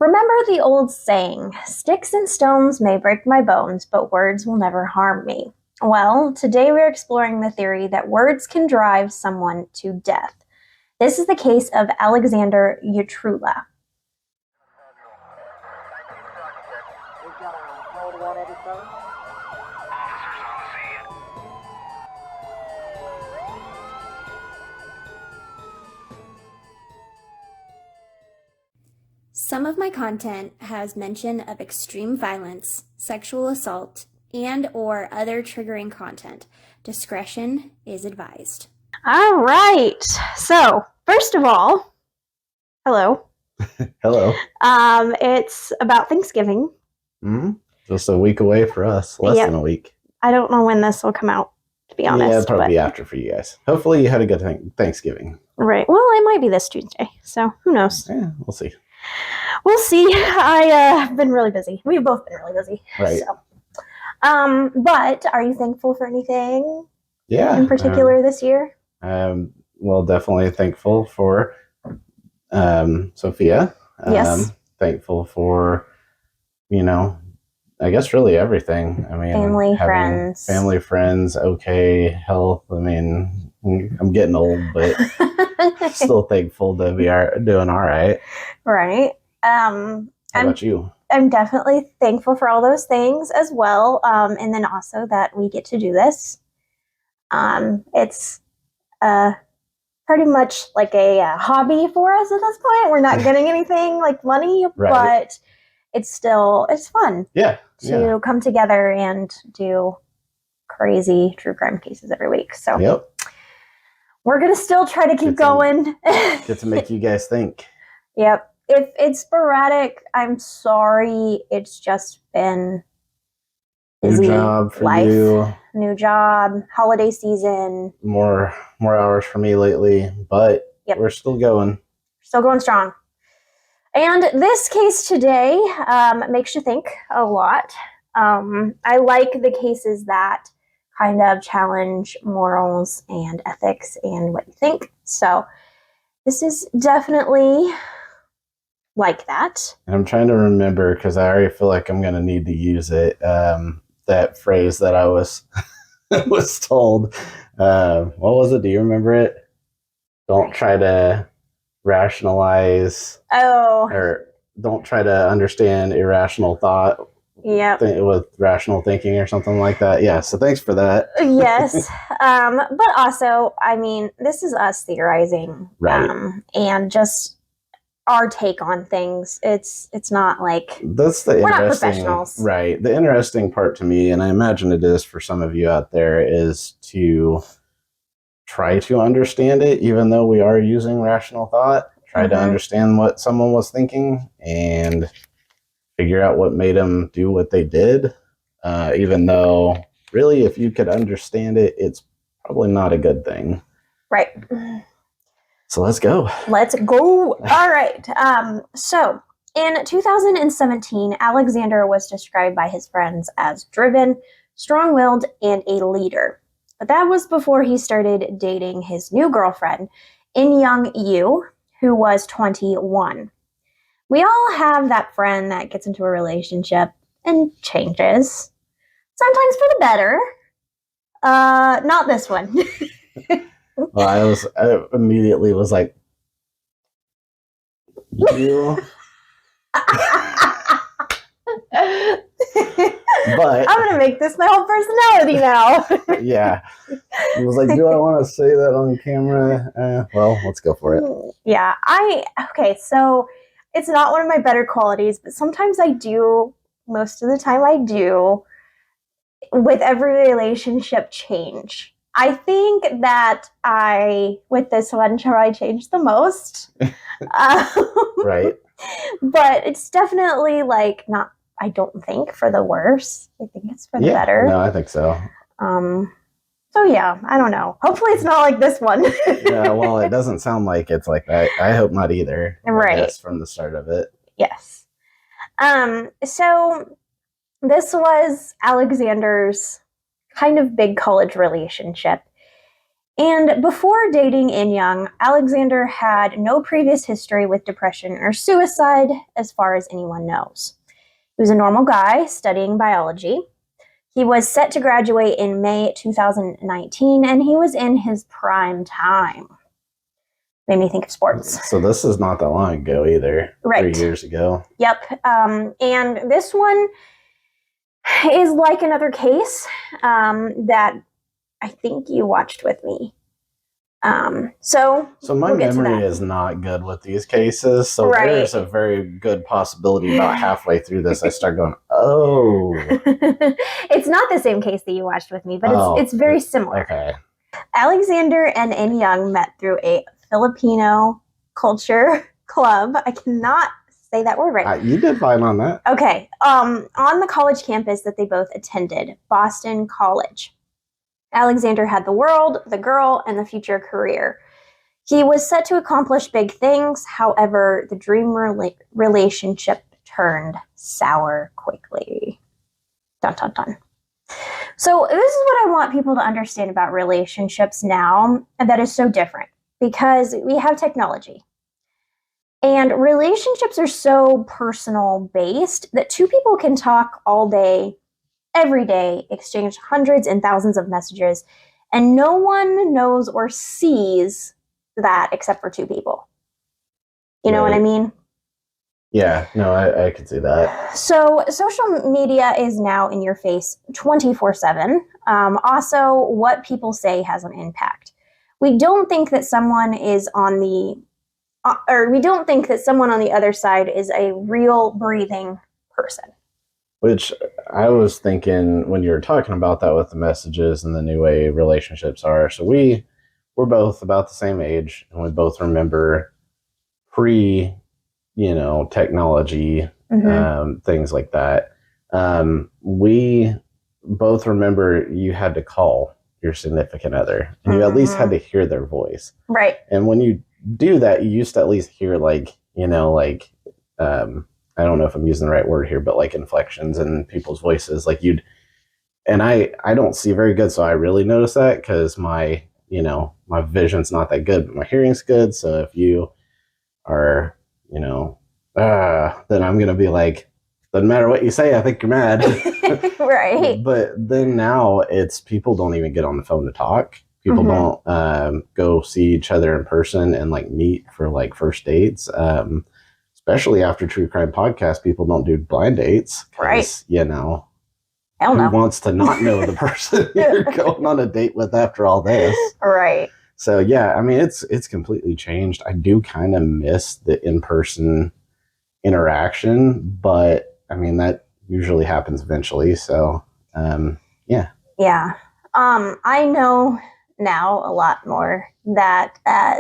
Remember the old saying, sticks and stones may break my bones, but words will never harm me. Well, today we're exploring the theory that words can drive someone to death. This is the case of Alexander Urtula. Some of my content has mention of extreme violence, sexual assault, and or other triggering content. Discretion is advised. All right. So, first of all, hello. Hello. It's about Thanksgiving. Just a week away for us. Less than a week. I don't know when this will come out, to be honest. Yeah, probably after for you guys. Hopefully you had a good Thanksgiving. Right. Well, it might be this Tuesday, so who knows? Yeah, we'll see. We'll see. I've been really busy. We've both been really busy. Right. So. But are you thankful for anything in particular this year? Well, definitely thankful for Sophia. Yes. Thankful for, I guess really everything. I mean, family, friends, okay, health. I mean, I'm getting old, but still thankful to be doing all right. Right. How about you? I'm definitely thankful for all those things as well. And then also that we get to do this. It's pretty much like a hobby for us at this point. We're not getting anything like money, but it's fun. Yeah. To come together and do crazy true crime cases every week. So we're going to still try to keep going. Get to make you guys think. Yep. If it's sporadic, I'm sorry. It's just been busy. New job for life, you. New job, holiday season. More hours for me lately, but we're still going. Still going strong. And this case today makes you think a lot. I like the cases that kind of challenge morals and ethics and what you think. So this is definitely like that. And I'm trying to remember because I already feel like I'm going to need to use it. That phrase that I was was told. What was it? Do you remember it? Don't try to rationalize. Or don't try to understand irrational thought. With rational thinking or something like that. Yeah. So thanks for that. Yes. But also, I mean, this is us theorizing. Right. And just our take on things. It's not like we're not professionals. Right. The interesting part to me, and I imagine it is for some of you out there, is to try to understand it, even though we are using rational thought. Try to understand what someone was thinking and figure out what made them do what they did. Even though, really, if you could understand it, it's probably not a good thing. Right. So let's go. Let's go. All right. So in 2017, Alexander was described by his friends as driven, strong-willed, and a leader. But that was before he started dating his new girlfriend, Inyoung, who was 21. We all have that friend that gets into a relationship and changes. Sometimes for the better. Not this one. Well, I immediately was like, you. But I'm gonna make this my whole personality now. Yeah. I was like, do I want to say that on camera? Well, let's go for it. Yeah. So it's not one of my better qualities, but sometimes I do. Most of the time I do. With every relationship change. I think that with this one, I changed the most. Right. But it's definitely not, I don't think, for the worse. I think it's for the better. No, I think so. So yeah, I don't know. Hopefully it's not like this one. Yeah, well, it doesn't sound like it's like that. I hope not either. Right. That's from the start of it. Yes. So this was Alexander's kind of big college relationship. And before dating Inyoung, Alexander had no previous history with depression or suicide, as far as anyone knows. He was a normal guy studying biology. He was set to graduate in May 2019, and he was in his prime time. Made me think of sports. So this is not that long ago either. Right. 3 years ago. Yep. And this one is like another case that I think you watched with me. So my memory is not good with these cases. So there's a very good possibility about halfway through this, I start going, oh. It's not the same case that you watched with me, but it's very similar. Okay. Alexander and Inyoung met through a Filipino culture club. I cannot say that word right. You did fine on that. Okay. On the college campus that they both attended, Boston College. Alexander had the world, the girl, and the future career. He was set to accomplish big things. However, the dream relationship turned sour quickly. Dun, dun, dun. So this is what I want people to understand about relationships now that is so different, because we have technology. And relationships are so personal based that two people can talk all day, every day, exchange hundreds and thousands of messages, and no one knows or sees that except for two people. You know what I mean? Yeah, no, I could see that. So social media is now in your face 24/7. Also, what people say has an impact. We don't think that someone is on the other side is a real breathing person. Which I was thinking when you were talking about that with the messages and the new way relationships are. So we're both about the same age, and we both remember pre, technology, things like that. We both remember you had to call your significant other, and you at least had to hear their voice. Right. And when you do that, you used to at least hear I don't know if I'm using the right word here, but like inflections in people's voices, and I don't see very good. So I really notice that because my vision's not that good, but my hearing's good. So if you are, then I'm going to be like, doesn't matter what you say, I think you're mad. Right. But then now it's people don't even get on the phone to talk. People don't go see each other in person and meet for first dates. Especially after True Crime Podcast, people don't do blind dates. Right. Who wants to not know the person you're going on a date with after all this? Right. So, yeah, I mean, it's completely changed. I do kind of miss the in-person interaction, but, I mean, that usually happens eventually. So, yeah. Yeah. I know now a lot more that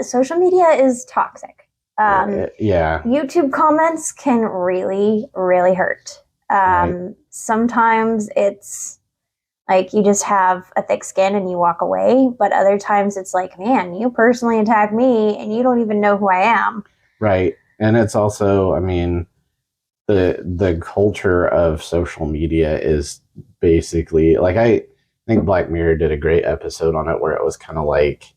social media is toxic. YouTube comments can really, really hurt. Sometimes it's like you just have a thick skin and you walk away, but other times it's like, man, you personally attack me and you don't even know who I am. Right. And it's also, I mean, the culture of social media is basically I think Black Mirror did a great episode on it where it was kind of like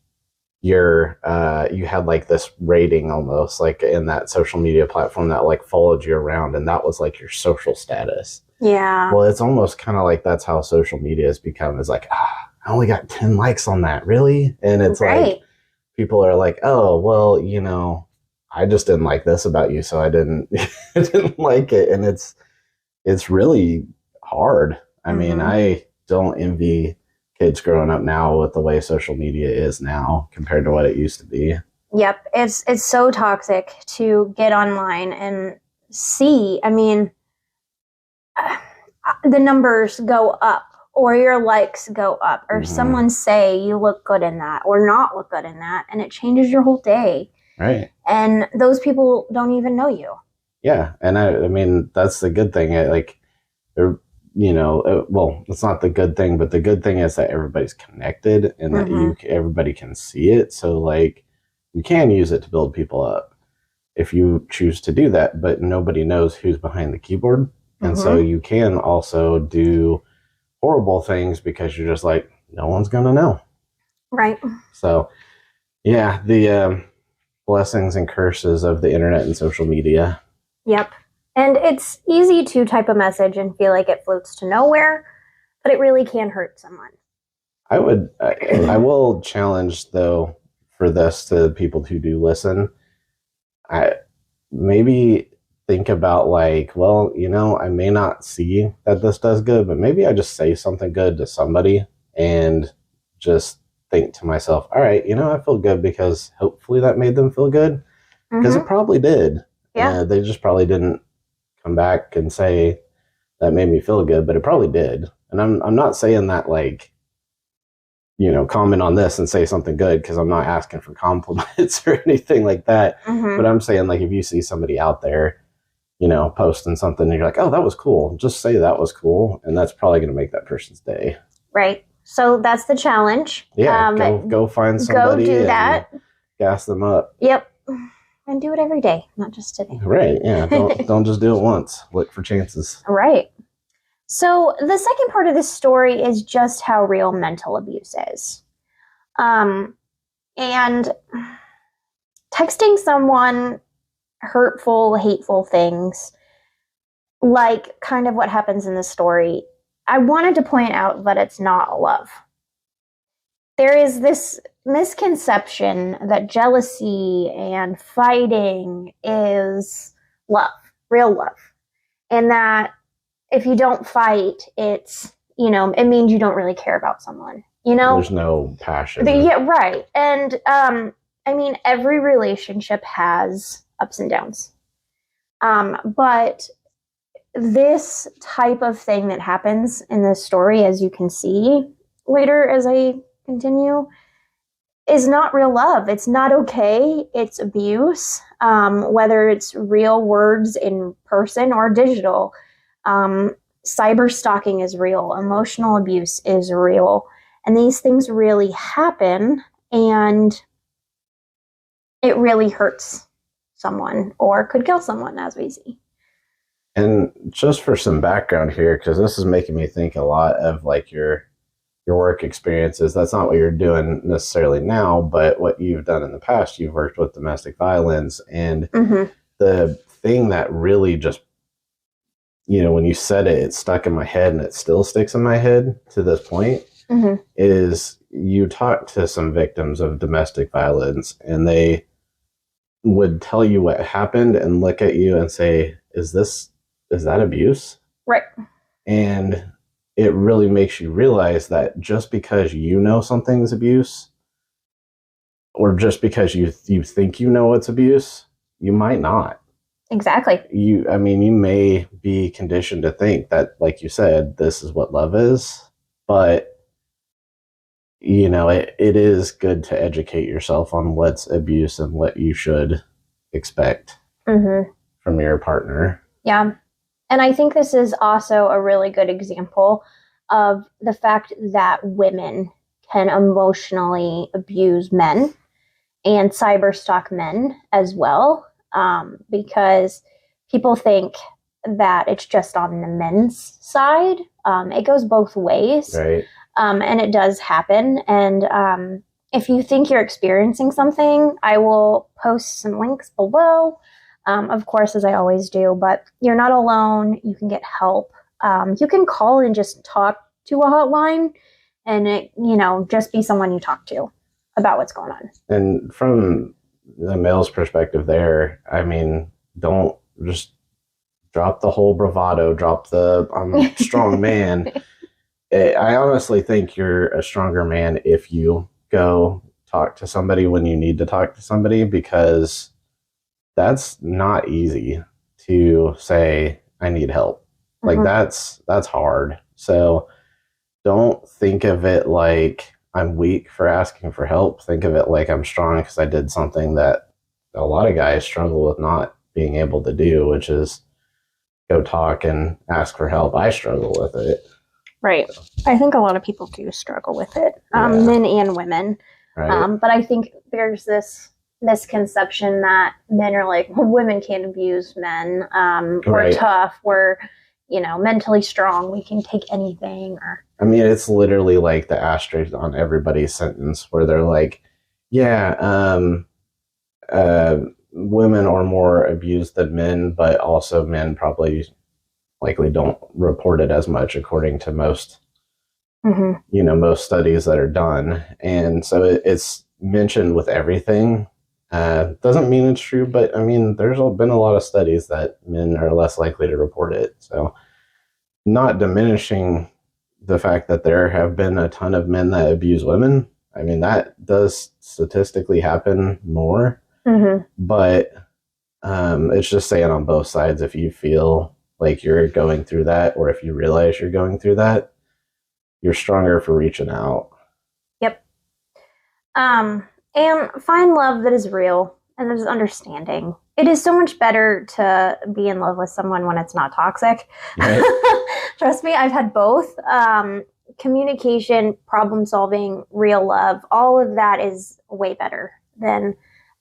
you had this rating almost in that social media platform that followed you around, and that was your social status. Yeah. Well, it's almost kind of that's how social media has become, is I only got 10 likes on that, really? And it's people are like, oh, well, I just didn't like this about you, so I didn't I didn't like it. And it's really hard. I mean, I don't envy kids growing up now with the way social media is now compared to what it used to be. Yep. It's so toxic to get online and see. I mean, the numbers go up, or your likes go up, or someone say you look good in that or not look good in that, and it changes your whole day. Right. And those people don't even know you. Yeah. And I mean, that's the good thing. Well, it's not the good thing, but the good thing is that everybody's connected and that everybody can see it. So you can use it to build people up if you choose to do that, but nobody knows who's behind the keyboard. And so you can also do horrible things because you're just no one's going to know. Right. So, yeah, the blessings and curses of the internet and social media. Yep. And it's easy to type a message and feel like it floats to nowhere, but it really can hurt someone. I will challenge, though, for this to people who do listen. Maybe think about like, well, I may not see that this does good, but maybe I just say something good to somebody and just think to myself, all right, I feel good because hopefully that made them feel good, because it probably did. Yeah. They just probably didn't come back and say that made me feel good, but it probably did. And I'm not saying that like, comment on this and say something good, because I'm not asking for compliments or anything like that. But I'm saying, like, if you see somebody out there, posting something and you're like, oh, that was cool, just say that was cool. And that's probably going to make that person's day. Right. So that's the challenge. Yeah. Go find somebody. Go do that. Gas them up. Yep. And do it every day, not just today. Right. Yeah. Don't just do it once. Look for chances. Right. So the second part of this story is just how real mental abuse is. And texting someone hurtful, hateful things, like kind of what happens in this story, I wanted to point out that it's not love. There is this misconception that jealousy and fighting is love, real love. And that if you don't fight, it's, it means you don't really care about someone, There's no passion. Yeah, right. And, every relationship has ups and downs. But this type of thing that happens in this story, as you can see later as I continue, is not real love. It's not okay. It's abuse, whether it's real words in person or digital. Cyber stalking is real. Emotional abuse is real. And these things really happen, and it really hurts someone or could kill someone, as we see. And just for some background here, because this is making me think a lot of like your work experiences. That's not what you're doing necessarily now, but what you've done in the past. You've worked with domestic violence, and the thing that really just, when you said it, it stuck in my head, and it still sticks in my head to this point, is you talk to some victims of domestic violence, and they would tell you what happened and look at you and say, is that abuse? Right. And it really makes you realize that just because you know something's abuse, or just because you think you know it's abuse, you might not. Exactly. You may be conditioned to think that, like you said, this is what love is, but it is good to educate yourself on what's abuse and what you should expect from your partner. Yeah. And I think this is also a really good example of the fact that women can emotionally abuse men and cyber stalk men as well, because people think that it's just on the men's side. It goes both ways. Right. And it does happen. And if you think you're experiencing something, I will post some links below, of course, as I always do. But you're not alone. You can get help. You can call and just talk to a hotline, and it, just be someone you talk to about what's going on. And from the male's perspective there, don't just drop the whole bravado, drop the I'm a strong man. I honestly think you're a stronger man if you go talk to somebody when you need to talk to somebody, because that's not easy to say, I need help. Like that's hard. So don't think of it like I'm weak for asking for help. Think of it like I'm strong because I did something that a lot of guys struggle with not being able to do, which is go talk and ask for help. I struggle with it. Right. I think a lot of people do struggle with it, men and women. Right. But I think there's this misconception that men are like, well, women can't abuse men. We're tough. We're, mentally strong. We can take anything. Or I mean, it's literally like the asterisk on everybody's sentence where they're like, yeah, women are more abused than men, but also men probably likely don't report it as much according to most, most studies that are done. And so it's mentioned with everything. Doesn't mean it's true, but I mean, there's been a lot of studies that men are less likely to report it. So not diminishing the fact that there have been a ton of men that abuse women. I mean, that does statistically happen more, but it's just saying on both sides, if you feel like you're going through that, or if you realize you're going through that, you're stronger for reaching out. Yep. And find love that is real and that is understanding. It is so much better to be in love with someone when it's not toxic. Right. Trust me, I've had both. Communication, problem solving, real love, all of that is way better than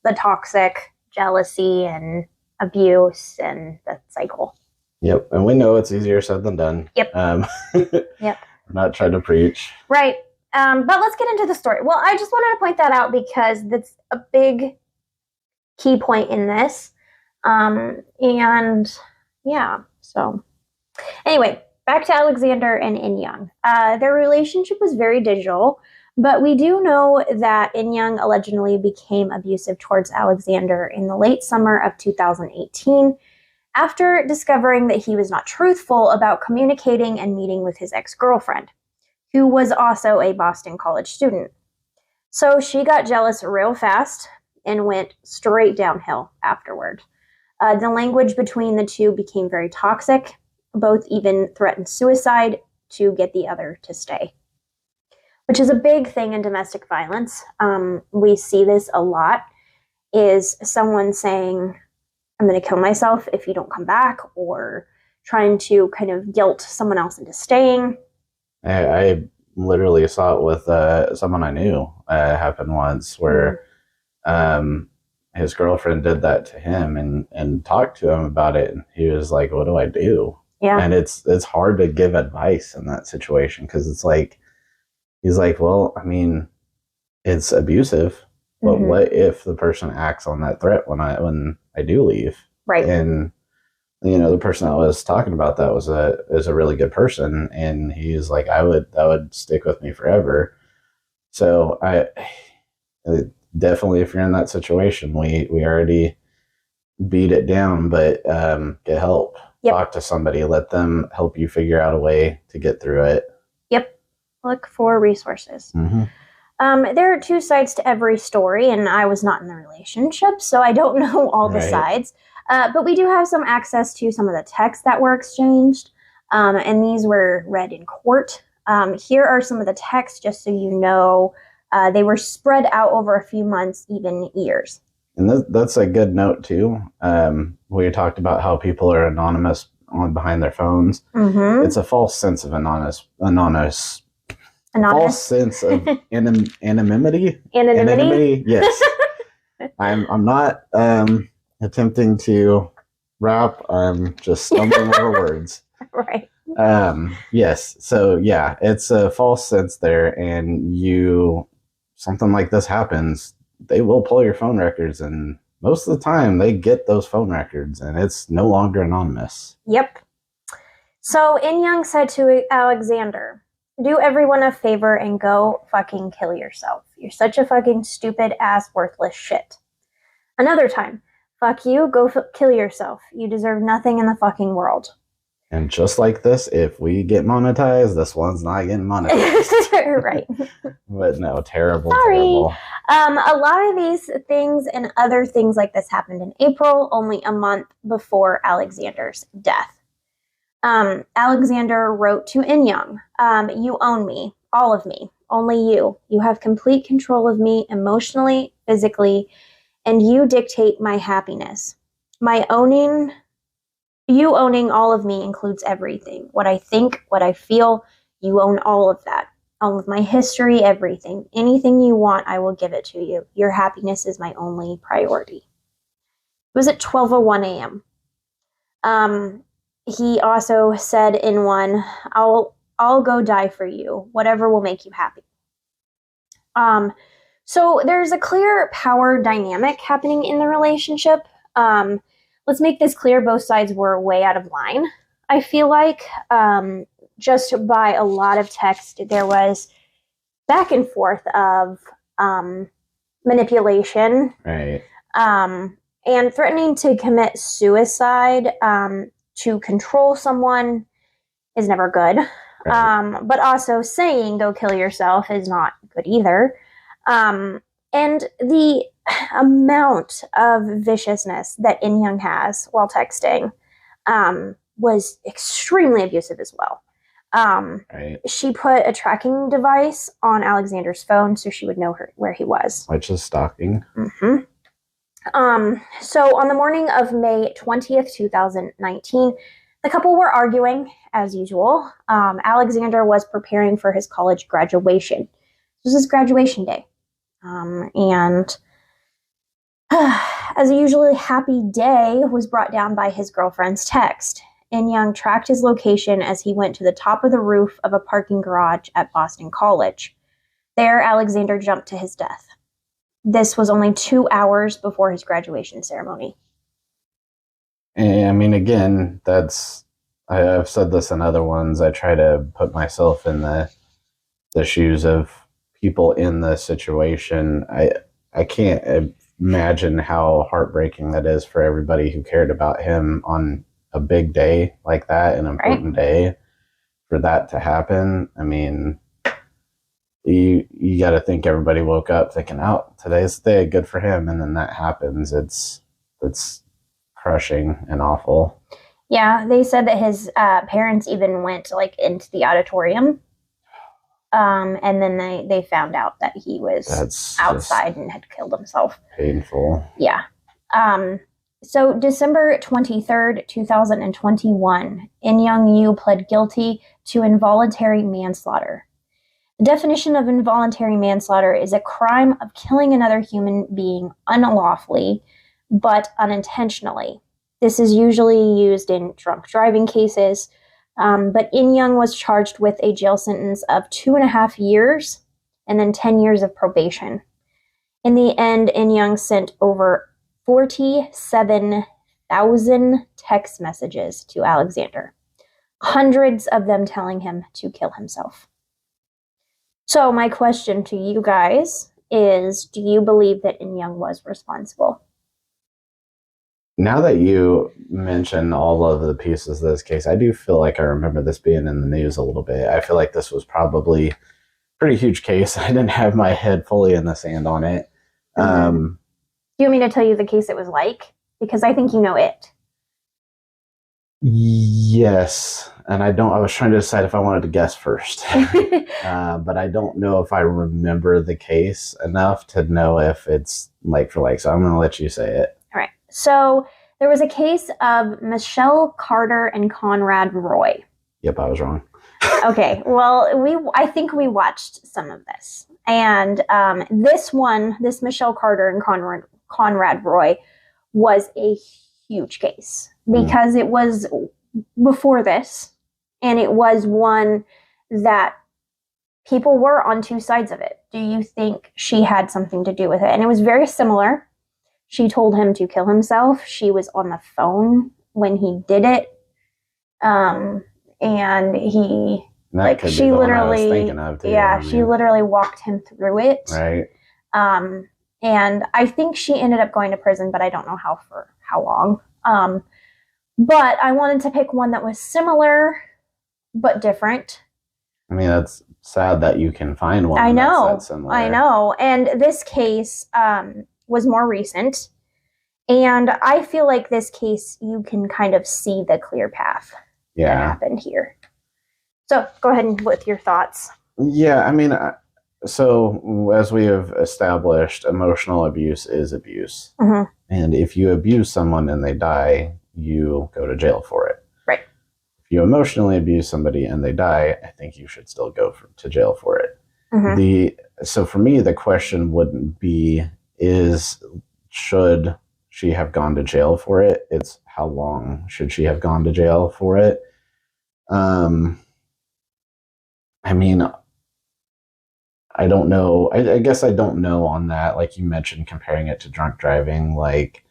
the toxic jealousy and abuse and that cycle. Yep. And we know it's easier said than done. Yep. Yep. I'm not trying to preach. Right. But let's get into the story. Well, I just wanted to point that out because that's a big key point in this. And yeah, so anyway, back to Alexander and Inyoung. Their relationship was very digital, but we do know that Inyoung allegedly became abusive towards Alexander in the late summer of 2018 after discovering that he was not truthful about communicating and meeting with his ex-girlfriend, who was also a Boston College student. So she got jealous real fast and went straight downhill afterward. The language between the two became very toxic. Both even threatened suicide to get the other to stay, which is a big thing in domestic violence. We see this a lot, is someone saying, I'm going to kill myself if you don't come back, or trying to kind of guilt someone else into staying. I literally saw it with someone I knew happen once where his girlfriend did that to him and talked to him about it. And he was like, what do I do? Yeah. And it's hard to give advice in that situation because it's like, he's like, well, I mean, it's abusive, but what if the person acts on that threat when I do leave? Right. And the person that was talking about that is a really good person, and he's like, that would stick with me forever. So I definitely, if you're in that situation, we already beat it down, but get help. Yep. Talk to somebody, let them help you figure out a way to get through it. Yep. Look for resources. There are two sides to every story, and I was not in the relationship, so I don't know all the sides. But we do have some access to some of the texts that were exchanged, and these were read in court. Here are some of the texts, just so you know. They were spread out over a few months, even years. And that's a good note, too. We talked about how people are anonymous behind their phones. It's a false sense of anonymous. False sense of anonymity. Anonymity, yes. I'm not attempting to rap. I'm just stumbling over words. Right. Yes. So yeah, it's a false sense there, and something like this happens, they will pull your phone records, and most of the time they get those phone records, and it's no longer anonymous. Yep. So Inyoung said to Alexander, do everyone a favor and go fucking kill yourself. You're such a fucking stupid ass worthless shit. Another time, fuck you, go kill yourself. You deserve nothing in the fucking world. And just like this, if we get monetized, this one's not getting monetized. Right. But no, terrible, Sorry. terrible. A lot of these things and other things like this happened in April, only a month before Alexander's death. Alexander wrote to Inyoung, you own me, all of me, only you. You have complete control of me emotionally, physically, and you dictate my happiness. You owning all of me includes everything. What I think, what I feel, you own all of that. All of my history, everything. Anything you want, I will give it to you. Your happiness is my only priority. It was at 12:01 a.m. he also said in one, I'll go die for you, whatever will make you happy. So there's a clear power dynamic happening in the relationship. Let's make this clear, both sides were way out of line. I feel like just by a lot of text, there was back and forth of manipulation. Right. And threatening to commit suicide to control someone is never good. Right. But also saying go kill yourself is not good either. And the amount of viciousness that Inyoung has while texting was extremely abusive as well. Right. She put a tracking device on Alexander's phone so she would know where he was. Which is stalking. Mm-hmm. So on the morning of May 20th, 2019, the couple were arguing, as usual. Alexander was preparing for his college graduation. This was his graduation day. And as a usually happy day was brought down by his girlfriend's text. Inyoung tracked his location as he went to the top of the roof of a parking garage at Boston College. There, Alexander jumped to his death. This was only 2 hours before his graduation ceremony. I mean, again, I've said this in other ones. I try to put myself in the shoes of people in the situation. I can't imagine how heartbreaking that is for everybody who cared about him on a big day like that, an important day, for that to happen. I mean, you got to think everybody woke up thinking, "Oh, today's the day, good for him," and then that happens. It's crushing and awful. Yeah, they said that his parents even went into the auditorium, and then they found out that he was outside and had killed himself. Painful. Yeah. So December 23rd, 2021, Inyoung pled guilty to involuntary manslaughter. The definition of involuntary manslaughter is a crime of killing another human being unlawfully, but unintentionally. This is usually used in drunk driving cases, but Inyoung was charged with a jail sentence of 2.5 years and then 10 years of probation. In the end, Inyoung sent over 47,000 text messages to Alexander, hundreds of them telling him to kill himself. So my question to you guys is, do you believe that Inyoung was responsible? Now that you mention all of the pieces of this case, I do feel like I remember this being in the news a little bit. I feel like this was probably a pretty huge case. I didn't have my head fully in the sand on it. Mm-hmm. Do you want me to tell you the case it was like? Because I think you know it. Yes. And I was trying to decide if I wanted to guess first. But I don't know if I remember the case enough to know if it's like for like. So I'm going to let you say it. All right. So there was a case of Michelle Carter and Conrad Roy. Yep, I was wrong. Okay. Well, I think we watched some of this. And this Michelle Carter and Conrad Roy was a huge case because it was before this, and it was one that people were on two sides of it. Do you think she had something to do with it? And it was very similar. She told him to kill himself. She was on the phone when he did it. And he... That could be the one I was thinking of too. Yeah, she literally walked him through it. Right. And I think she ended up going to prison, but I don't know for how long. But I wanted to pick one that was similar, but different. I mean, that's sad that you can find one that's similar. I know. And this case was more recent. And I feel like this case, you can kind of see the clear path that happened here. So go ahead with your thoughts. Yeah, I mean, so as we have established, emotional abuse is abuse. Mm-hmm. And if you abuse someone and they die, you go to jail for it. Right. If you emotionally abuse somebody and they die, I think you should still go to jail for it. Mm-hmm. So for me, the question wouldn't be, should she have gone to jail for it? It's how long should she have gone to jail for it. I mean, I don't know. I guess I don't know on that. Like you mentioned, comparing it to drunk driving, like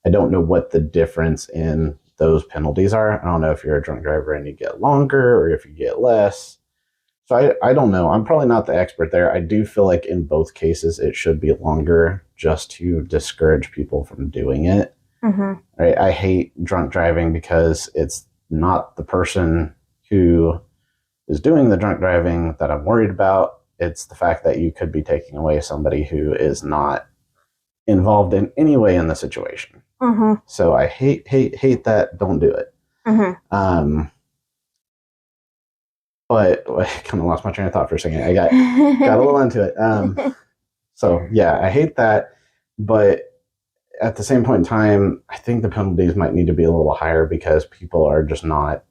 I don't know what the difference in those penalties are. I don't know if you're a drunk driver and you get longer or if you get less. So I don't know. I'm probably not the expert there. I do feel like in both cases it should be longer just to discourage people from doing it. Mm-hmm. Right? I hate drunk driving because it's not the person who is doing the drunk driving that I'm worried about. It's the fact that you could be taking away somebody who is not involved in any way in the situation. Mm-hmm. So I hate that. Don't do it. Mm-hmm. But I kind of lost my train of thought for a second. I got a little into it. So yeah, I hate that. But at the same point in time, I think the penalties might need to be a little higher because people are just not.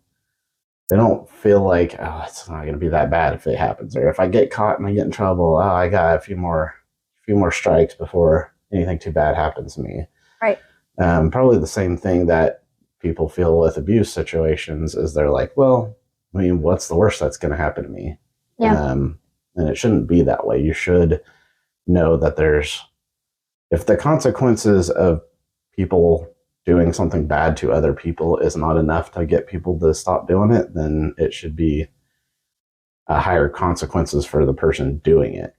They don't feel like, oh, it's not going to be that bad if it happens, or if I get caught and I get in trouble, oh, I got a few more strikes before anything too bad happens to me. Right. Probably the same thing that people feel with abuse situations is they're like, well, I mean, what's the worst that's going to happen to me? Yeah. And it shouldn't be that way. You should know that if the consequences of people doing something bad to other people is not enough to get people to stop doing it, then it should be higher consequences for the person doing it,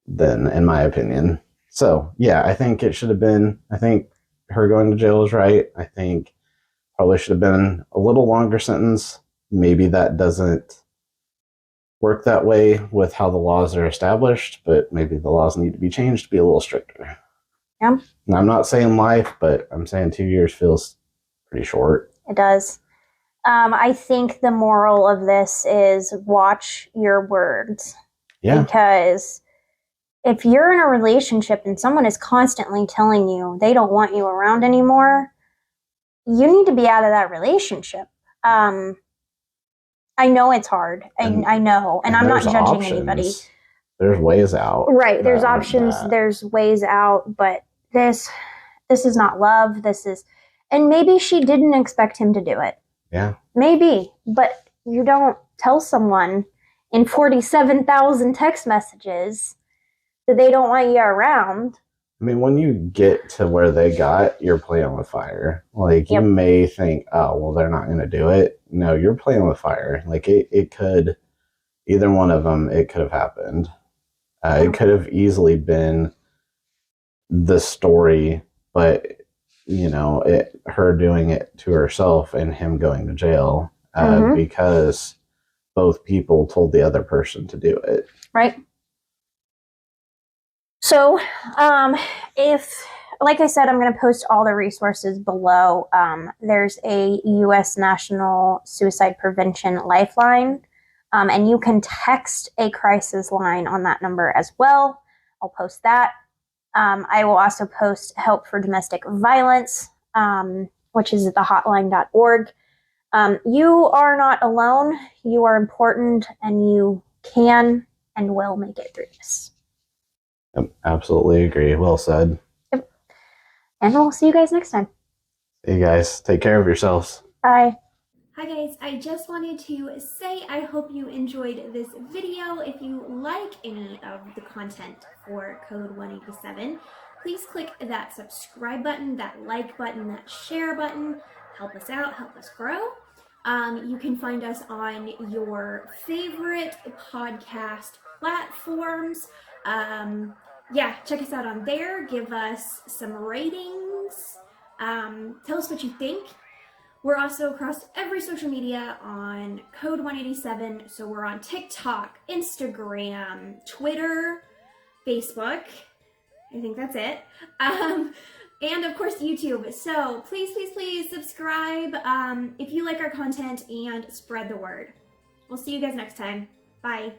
then, in my opinion. So, yeah, I think it should have been, I think her going to jail is right. I think probably should have been a little longer sentence. Maybe that doesn't work that way with how the laws are established, but maybe the laws need to be changed to be a little stricter. Yeah. And I'm not saying life, but I'm saying 2 years feels pretty short. It does. I think the moral of this is watch your words. Yeah. Because if you're in a relationship and someone is constantly telling you they don't want you around anymore, you need to be out of that relationship. I know it's hard. I know. And I'm not judging anybody. There's ways out. Right. There's options. There's ways out. But this is not love. And maybe she didn't expect him to do it. Yeah. Maybe. But you don't tell someone in 47,000 text messages that they don't want you around. I mean, when you get to where they got, you're playing with fire. Like, you may think, oh, well, they're not going to do it. No, you're playing with fire. Like, it could, either one of them, it could have happened. It could have easily been the story, but, you know, her doing it to herself and him going to jail because both people told the other person to do it. Right. So, like I said, I'm going to post all the resources below. There's a U.S. National Suicide Prevention Lifeline, and you can text a crisis line on that number as well. I'll post that. I will also post help for domestic violence, which is at thehotline.org. You are not alone. You are important, and you can and will make it through this. Absolutely agree. Well said. Yep. And we'll see you guys next time. Hey guys, take care of yourselves. Bye. Hi guys, I just wanted to say I hope you enjoyed this video. If you like any of the content for Code 187, please click that subscribe button, that like button, that share button. Help us out, help us grow. You can find us on your favorite podcast platforms. Yeah, check us out on there. Give us some ratings. Tell us what you think. We're also across every social media on Code 187. So we're on TikTok, Instagram, Twitter, Facebook. I think that's it. And of course, YouTube. So please, please, please subscribe if you like our content and spread the word. We'll see you guys next time. Bye.